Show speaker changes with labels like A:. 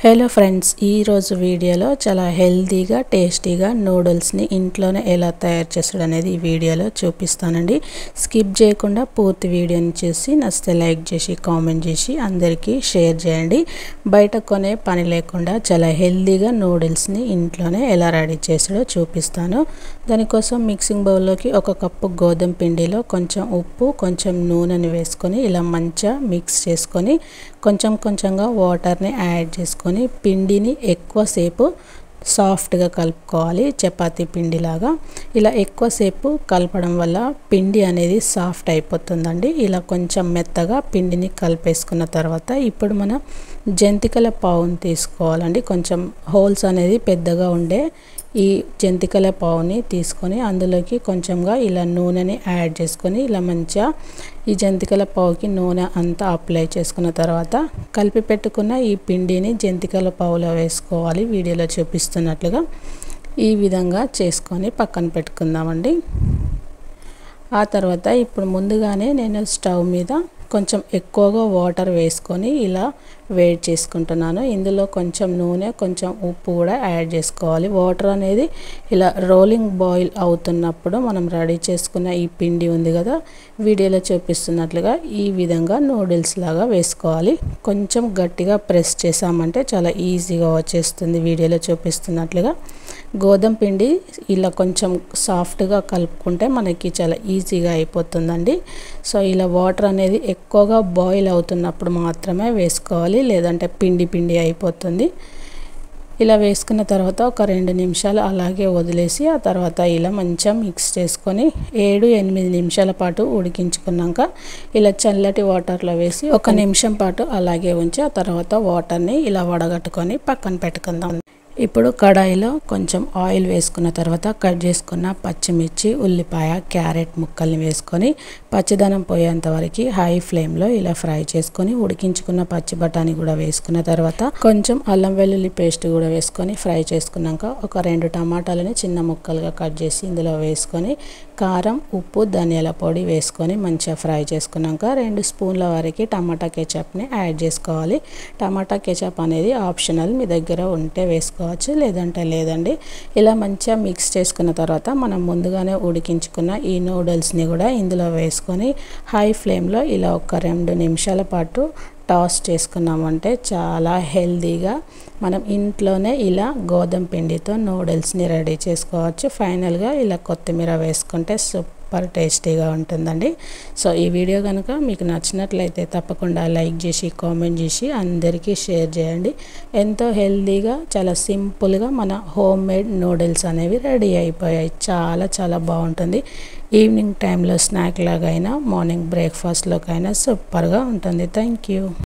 A: Hello friends, ఈరోజు వీడియోలో చాలా హెల్తీగా టేస్టీగా నూడిల్స్ని ఇంట్లోనే ఎలా తయారు చేస్తాడు అనేది ఈ వీడియోలో చూపిస్తానండి. స్కిప్ చేయకుండా పూర్తి వీడియోని చూసి నచ్చితే లైక్ చేసి కామెంట్ చేసి అందరికీ షేర్ చేయండి. బయట కొనే పని లేకుండా చాలా హెల్తీగా నూడిల్స్ని ఇంట్లోనే ఎలా రెడీ చేస్తాడో చూపిస్తాను. దానికోసం మిక్సింగ్ బౌల్లోకి 1 కప్పు గోధుమ పిండిలో కొంచెం ఉప్పు కొంచెం నూనెని వేసుకొని ఇలా మంచిగా మిక్స్ చేసుకొని కొంచెంగా వాటర్ని యాడ్ చేసుకొని పిండిని ఎక్కువసేపు సాఫ్ట్గా కలుపుకోవాలి. చపాతీ పిండిలాగా ఇలా ఎక్కువసేపు కలపడం వల్ల పిండి అనేది సాఫ్ట్ అయిపోతుందండి. ఇలా కొంచెం మెత్తగా పిండిని కలిపేసుకున్న తర్వాత ఇప్పుడు మనం జంతికల పావుని తీసుకోవాలండి. కొంచెం హోల్స్ అనేది పెద్దగా ఉండే ఈ జంతికల పావుని తీసుకొని అందులోకి కొంచెంగా ఇలా నూనెని యాడ్ చేసుకొని ఇలా మంచిగా ఈ జంతికల పావుకి నూనె అంతా అప్లై చేసుకున్న తర్వాత కలిపి పెట్టుకున్న ఈ పిండిని జంతికల పావులో వేసుకోవాలి. వీడియోలో చూపిస్తున్నట్లుగా ఈ విధంగా చేసుకొని పక్కన పెట్టుకుందామండి. ఆ తర్వాత ఇప్పుడు ముందుగానే నేను స్టవ్ మీద కొంచెం ఎక్కువగా వాటర్ వేసుకొని ఇలా వేడి చేసుకుంటున్నాను. ఇందులో కొంచెం నూనె కొంచెం ఉప్పు కూడా యాడ్ చేసుకోవాలి. వాటర్ అనేది ఇలా రోలింగ్ బాయిల్ అవుతున్నప్పుడు మనం రెడీ చేసుకున్న ఈ పిండి ఉంది కదా, వీడియోలో చూపిస్తున్నట్లుగా ఈ విధంగా నూడిల్స్ లాగా వేసుకోవాలి. కొంచెం గట్టిగా ప్రెస్ చేసామంటే చాలా ఈజీగా వచ్చేస్తుంది. వీడియోలో చూపిస్తున్నట్లుగా గోధుమ పిండి ఇలా కొంచెం సాఫ్ట్గా కలుపుకుంటే మనకి చాలా ఈజీగా అయిపోతుందండి. సో ఇలా వాటర్ అనేది ఎక్కువగా బాయిల్ అవుతున్నప్పుడు మాత్రమే వేసుకోవాలి, లేదంటే పిండి అయిపోతుంది. ఇలా వేసుకున్న తర్వాత ఒక 2 నిమిషాలు అలాగే వదిలేసి ఆ తర్వాత ఇలా మంచిగా మిక్స్ చేసుకొని 7-8 నిమిషాల పాటు ఉడికించుకున్నాక ఇలా చల్లటి వాటర్లో వేసి 1 నిమిషం పాటు అలాగే ఉంచి ఆ తర్వాత వాటర్ని ఇలా వడగట్టుకొని పక్కన పెట్టుకుందాం. ఇప్పుడు కడాయిలో కొంచెం ఆయిల్ వేసుకున్న తర్వాత కట్ చేసుకున్న పచ్చిమిర్చి, ఉల్లిపాయ, క్యారెట్ ముక్కల్ని వేసుకొని పచ్చిదనం పోయేంత వరకు హై ఫ్లేమ్లో ఇలా ఫ్రై చేసుకొని ఉడికించుకున్న పచ్చి బఠానీ కూడా వేసుకున్న తర్వాత కొంచెం అల్లం వెల్లుల్లి పేస్ట్ కూడా వేసుకొని ఫ్రై చేసుకున్నాక ఒక 2 టమాటాలని చిన్న ముక్కలుగా కట్ చేసి ఇందులో వేసుకొని కారం, ఉప్పు, ధనియాల పొడి వేసుకొని మంచిగా ఫ్రై చేసుకున్నాక 2 స్పూన్ల వరకు టమాటా కెచప్ని యాడ్ చేసుకోవాలి. టమాటా కెచప్ అనేది ఆప్షనల్, మీ దగ్గర ఉంటే వేసుకోవాలి లేదంటే లేదండి. ఇలా మంచిగా మిక్స్ చేసుకున్న తర్వాత మనం ముందుగానే ఉడికించుకున్న ఈ నూడిల్స్ని కూడా ఇందులో వేసుకొని హై ఫ్లేమ్లో ఇలా ఒక 2 నిమిషాల పాటు టాస్ చేసుకున్నామంటే చాలా హెల్తీగా మనం ఇంట్లోనే ఇలా గోధుమ పిండితో నూడిల్స్ని రెడీ చేసుకోవచ్చు. ఫైనల్గా ఇలా కొత్తిమీర వేసుకుంటే సూపర్ టేస్టీగా ఉంటుందండి. సో ఈ వీడియో కనుక మీకు నచ్చినట్లయితే తప్పకుండా లైక్ చేసి కామెంట్ చేసి అందరికీ షేర్ చేయండి. ఎంతో హెల్తీగా చాలా సింపుల్గా మన హోమ్ మేడ్ నూడిల్స్ అనేవి రెడీ అయిపోయాయి. చాలా బాగుంటుంది. ఈవినింగ్ టైంలో స్నాక్ లాగైనా మార్నింగ్ బ్రేక్ఫాస్ట్లోకైనా సూపర్గా ఉంటుంది. Thank you.